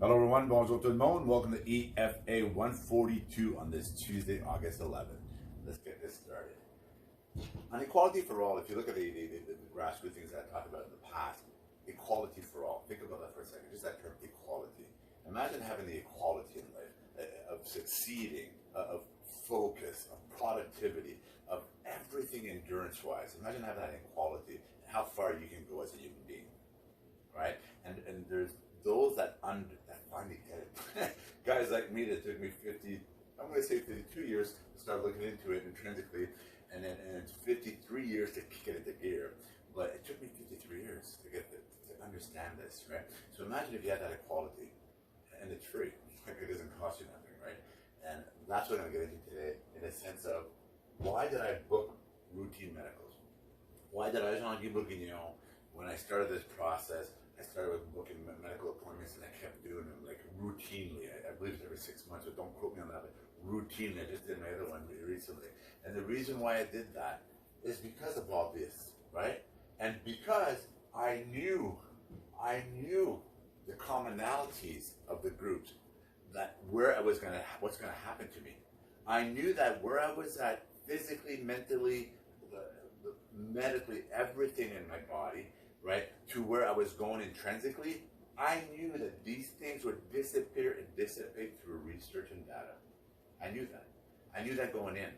Hello everyone, bonjour tout le monde. Welcome to EFA142 on this Tuesday, August 11th. Let's get this started. On equality for all, if you look at the grassroots things that I talked about in the past, equality for all, think about that for a second, just that term, equality. Imagine having the equality in life, of succeeding, of focus, of productivity, of everything endurance-wise. Imagine having that equality and how far you can go as a human being, right? And there's those that finally get it. Guys like me that took me 52 years to start looking into it intrinsically, and it's 53 years to kick it into gear. But it took me 53 years to understand this, right? So imagine if you had that equality, and it's free. It doesn't cost you nothing, right? And that's what I'm going to get into today, in a sense of why did I book routine medicals? Why did I, when I started this process, I started with booking medical appointments, and I kept doing them like routinely. I believe it's every 6 months, but don't quote me on that. But routinely, I just did my other one recently. And the reason why I did that is because of all this, right? And because I knew the commonalities of the groups, that where I was what's gonna happen to me. I knew that where I was at physically, mentally, medically, everything in my body, right, to where I was going intrinsically, I knew that these things would disappear and dissipate through research and data. I knew that. I knew that going in.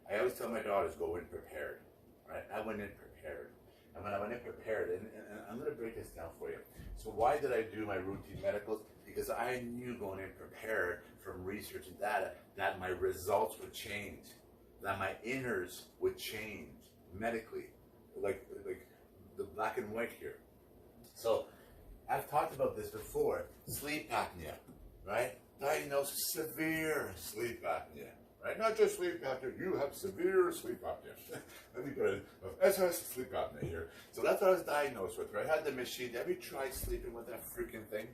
I always tell my daughters, go in prepared, right? I went in prepared. And when I went in prepared, and I'm going to break this down for you. So why did I do my routine medicals? Because I knew going in prepared from research and data that my results would change, that my inners would change medically, like the black and white here. So I've talked about this before. Sleep apnea, right? Diagnosed severe sleep apnea, right? Not just sleep apnea, you have severe sleep apnea. Let me put it SS sleep apnea here. So that's what I was diagnosed with, right? I had the machine. Have you tried sleeping with that freaking thing?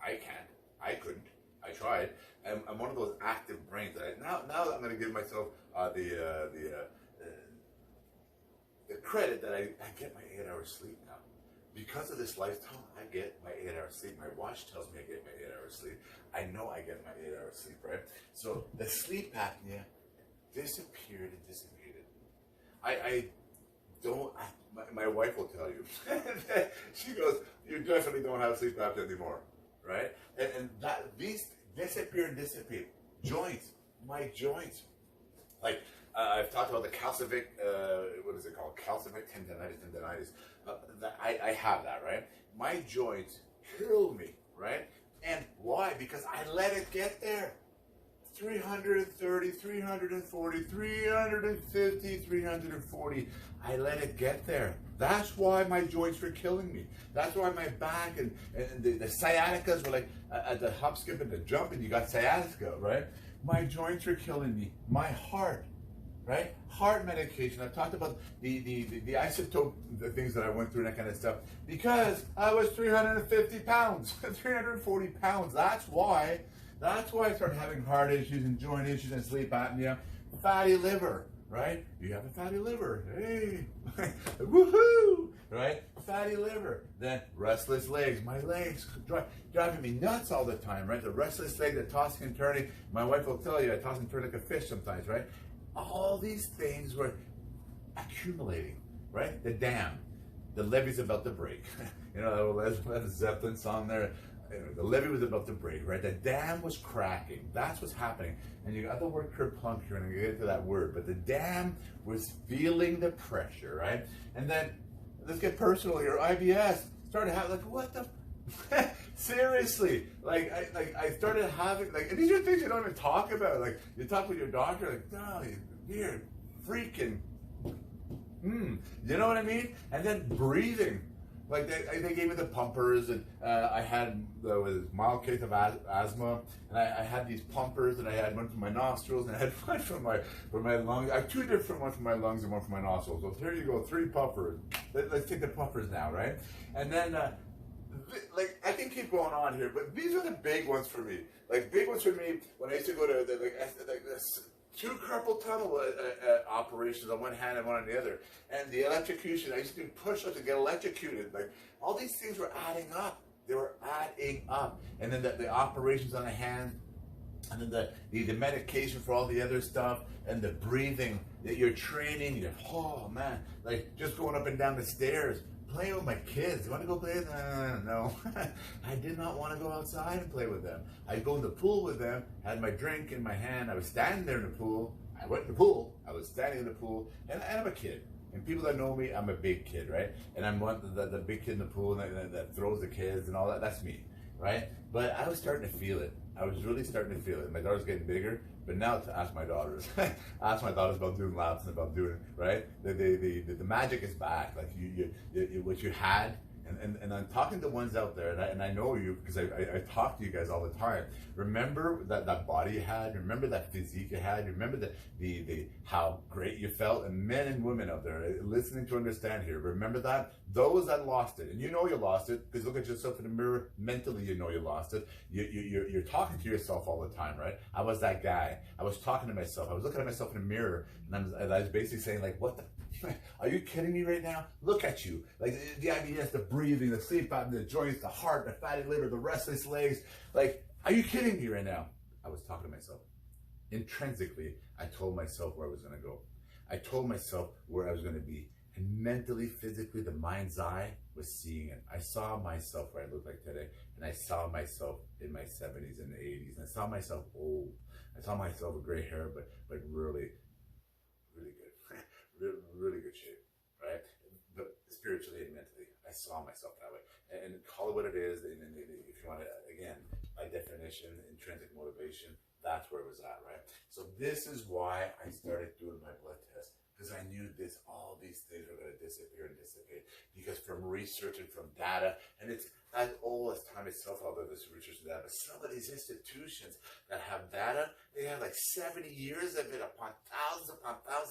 I can't. I couldn't. I tried. I'm one of those active brains that now I'm going to give myself the credit that I get my 8 hours sleep now. Because of this lifestyle, I get my 8 hours sleep. My watch tells me I get my 8 hours sleep. I know I get my 8 hours sleep, right? So the sleep apnea disappeared and dissipated. My wife will tell you. She goes, you definitely don't have sleep apnea anymore, right? And these disappear and dissipate. Joints, my joints. Like, I've talked about the calcific, what is it called? Calcific tendinitis. I have that, right? My joints kill me, right? And why? Because I let it get there. 330, 340, 350, 340. I let it get there. That's why my joints were killing me. That's why my back and the sciaticas were like at the hop, skip, and the jump, and you got sciatica, right? My joints were killing me. My heart. Right? Heart medication. I've talked about the isotope, the things that I went through and that kind of stuff. Because I was 350 pounds, 340 pounds. That's why I started having heart issues and joint issues and sleep apnea. Fatty liver, right? You have a fatty liver. Hey, woohoo, right? Fatty liver. Then restless legs. My legs driving me nuts all the time, right? The restless leg, the tossing and turning. My wife will tell you I toss and turn like a fish sometimes, right? All these things were accumulating, right? The dam, the levee's about to break. You know, that Zeppelin song there. The levee was about to break, right? The dam was cracking. That's what's happening. And you got the word Kerplunk here, and I'm going to get into that word. But the dam was feeling the pressure, right? And then, let's get personal here. IBS started having, like, what the... Seriously, I started having, and these are things you don't even talk about. Like, you talk with your doctor, like, no, you're freaking, you know what I mean? And then breathing, like they gave me the pumpers, and I had mild case of asthma, and I had these pumpers, and I had one for my nostrils, and I had one for my lungs. I have two different ones for my lungs and one for my nostrils. So here you go, 3 pumpers. Let's take the pumpers now, right? And then. Like, I can keep going on here, but these are the big ones for me. Like, big ones for me when I used to go to the 2 carpal tunnel operations on one hand and one on the other. And the electrocution, I used to do push-ups to get electrocuted. Like, all these things were adding up. They were adding up. And then the operations on the hand, and then the medication for all the other stuff, and the breathing that you're training. You're, oh man, like just going up and down the stairs, playing with my kids. You want to go play with them? No. I did not want to go outside and play with them. I'd go in the pool with them, had my drink in my hand. I was standing there in the pool. I went in the pool. I was standing in the pool, and I'm a kid. And people that know me, I'm a big kid, right? And I'm one the big kid in the pool that throws the kids and all that. That's me, right? But I was starting to feel it. I was really starting to feel it. My daughter's getting bigger, but now to ask my daughters, ask my daughters about doing laps and about doing, right? The magic is back. Like you what you had. And I'm talking to ones out there, and I know you because I talk to you guys all the time. Remember that body you had. Remember that physique you had. Remember the how great you felt. And men and women out there listening to understand here. Remember that those that lost it, and you know you lost it because look at yourself in the mirror. Mentally, you know you lost it. You're talking to yourself all the time, right? I was that guy. I was talking to myself. I was looking at myself in the mirror, and I was basically saying like, what the. Are you kidding me right now? Look at you. Like the IBS, the breathing, the sleep pattern, the joints, the heart, the fatty liver, the restless legs. Like, are you kidding me right now? I was talking to myself. Intrinsically, I told myself where I was going to go. I told myself where I was going to be. And mentally, physically, the mind's eye was seeing it. I saw myself where I look like today. And I saw myself in my 70s and 80s. And I saw myself old. I saw myself with gray hair, but really, really good. Really good shape, right? But spiritually and mentally, I saw myself that way. And call it what it is. And if you want to, again, by definition, intrinsic motivation, that's where it was at, right? So this is why I started doing my blood test, because I knew all these things were going to disappear and dissipate. Because from research and from data, and it's as old as time itself, although this research and data, but some of these institutions that have data, they have like 70 years of it upon thousands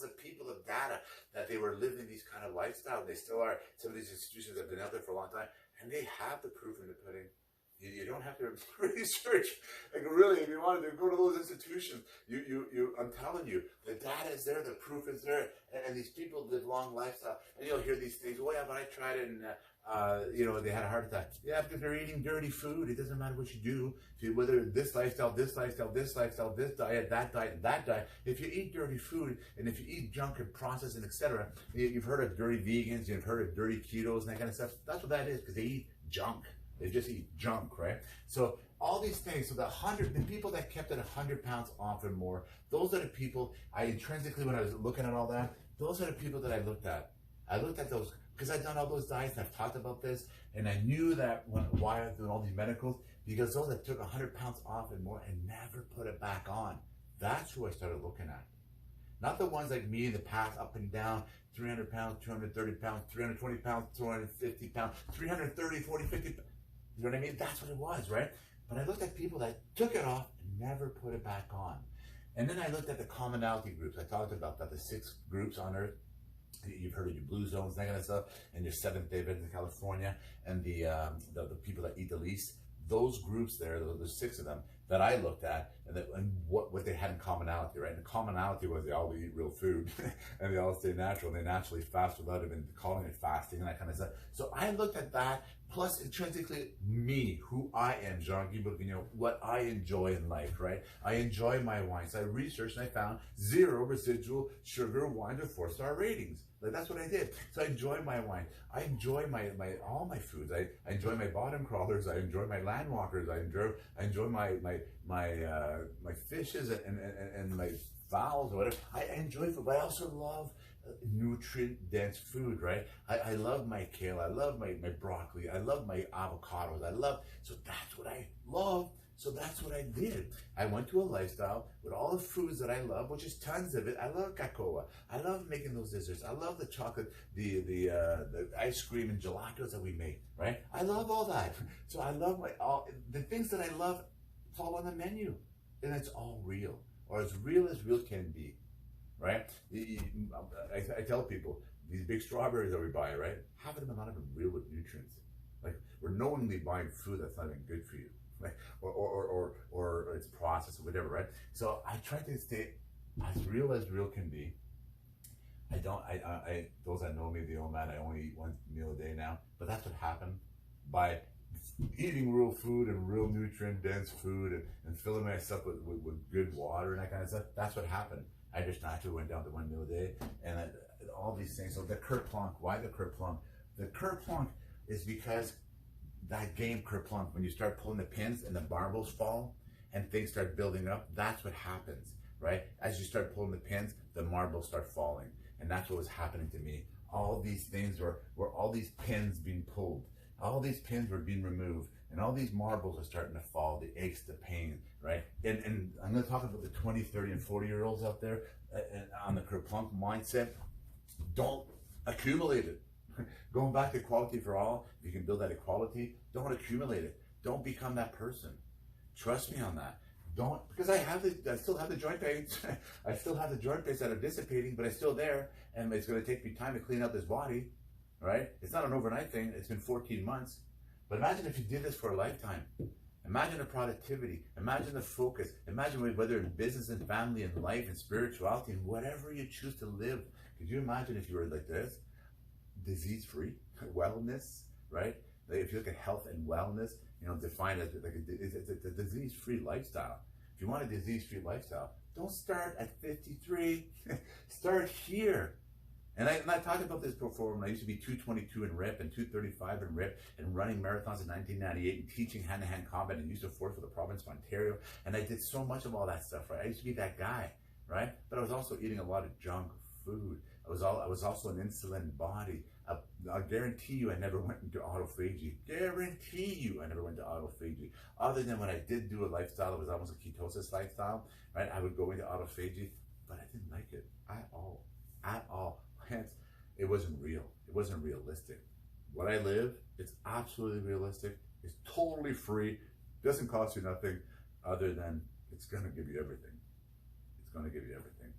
of people of data that they were living these kind of lifestyle. They still are. Some of these institutions have been out there for a long time, and they have the proof in the pudding. You don't have to research. Like really, if you wanted to go to those institutions, I'm telling you, the data is there, the proof is there, and these people live long lifestyle. And you'll hear these things. Oh yeah, but I tried it, and they had a heart attack. Yeah, because they're eating dirty food. It doesn't matter what you do. Whether this lifestyle, this lifestyle, this lifestyle, this diet, that diet, that diet. If you eat dirty food, and if you eat junk and processed and etc., you've heard of dirty vegans. You've heard of dirty ketos and that kind of stuff. That's what that is, because they eat junk. They just eat junk, right? So all these things, so the people that kept it 100 pounds off and more, those are the people I intrinsically, when I was looking at all that, those are the people that I looked at. I looked at those, because I've done all those diets and I've talked about this, and I knew that why I was doing all these medicals, because those that took 100 pounds off and more and never put it back on, that's who I started looking at. Not the ones like me in the past, up and down, 300 pounds, 230 pounds, 320 pounds, 250 pounds, 330, 40, 50 pounds. You know what I mean? That's what it was, right? But I looked at people that took it off and never put it back on. And then I looked at the commonality groups. I talked about that, the 6 groups on Earth. You've heard of your blue zones, that kind of stuff, and your Seventh-day Adventists in California, and the people that eat the least. Those groups there, there's 6 of them that I looked at, and what they had in commonality, right? And the commonality was they all eat real food, and they all stay natural, and they naturally fast without even calling it fasting and that kind of stuff. So I looked at that, plus intrinsically me, who I am, Jean-Guy, what I enjoy in life, right? I enjoy my wines. I researched and I found 0 residual sugar wines with 4-star ratings. Like that's what I did. So I enjoy my wine. I enjoy my all my foods. I enjoy my bottom crawlers. I enjoy my land walkers. I enjoy my fishes and my fowls or whatever. I enjoy food, but I also love nutrient-dense food, right? I love my kale. I love my broccoli. I love my avocados. So that's what I love. So that's what I did. I went to a lifestyle with all the foods that I love, which is tons of it. I love cocoa. I love making those desserts. I love the chocolate, the ice cream and gelatos that we make, right? I love all that. So I love the things that I love fall on the menu, and it's all real, or as real can be, right? I tell people, these big strawberries that we buy, right? Half of them are not even real with nutrients. Like, we're knowingly buying food that's not even good for you. Right? Or it's processed or whatever, right? So I try to stay as real can be. Those that know me, the OMAD, I only eat one meal a day now, but that's what happened by eating real food and real nutrient dense food and filling myself with good water and that kind of stuff. That's what happened. I just naturally went down to 1 meal a day and all these things. So the Kerplunk, why the Kerplunk? The Kerplunk is because that game Kerplunk, when you start pulling the pins and the marbles fall and things start building up, that's what happens, right? As you start pulling the pins, the marbles start falling. And that's what was happening to me. All these things were all these pins being pulled. All these pins were being removed, and all these marbles are starting to fall, the aches, the pain, right? And I'm going to talk about the 20, 30, and 40-year-olds out there on the Kerplunk mindset. Don't accumulate it. Going back to equality for all, if you can build that equality, don't accumulate it. Don't become that person. Trust me on that. Don't, because I still have the joint pains. I still have the joint pains that are dissipating, but it's still there, and it's going to take me time to clean out this body. Right? It's not an overnight thing. It's been 14 months. But imagine if you did this for a lifetime. Imagine the productivity. Imagine the focus. Imagine whether in business and family and life and spirituality and whatever you choose to live. Could you imagine if you were like this? Disease-free, wellness, right? Like if you look at health and wellness, defined as like it's a disease-free lifestyle. If you want a disease-free lifestyle, don't start at 53. Start here. And I talked about this before when I used to be 222 in RIP and 235 in RIP and running marathons in 1998 and teaching hand-to-hand combat and used to force for the province of Ontario. And I did so much of all that stuff, right? I used to be that guy, right? But I was also eating a lot of junk food. I was also an insulin body. I'll guarantee you I never went into autophagy. Guarantee you I never went to autophagy. Other than when I did do a lifestyle, it was almost a ketosis lifestyle, right? I would go into autophagy, but I didn't like it at all. At all. Hence, it wasn't real. It wasn't realistic. What I live, it's absolutely realistic. It's totally free. Doesn't cost you nothing other than it's going to give you everything. It's going to give you everything.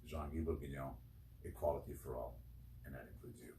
Jean-Guy Bourguignon, equality for all. And that includes you.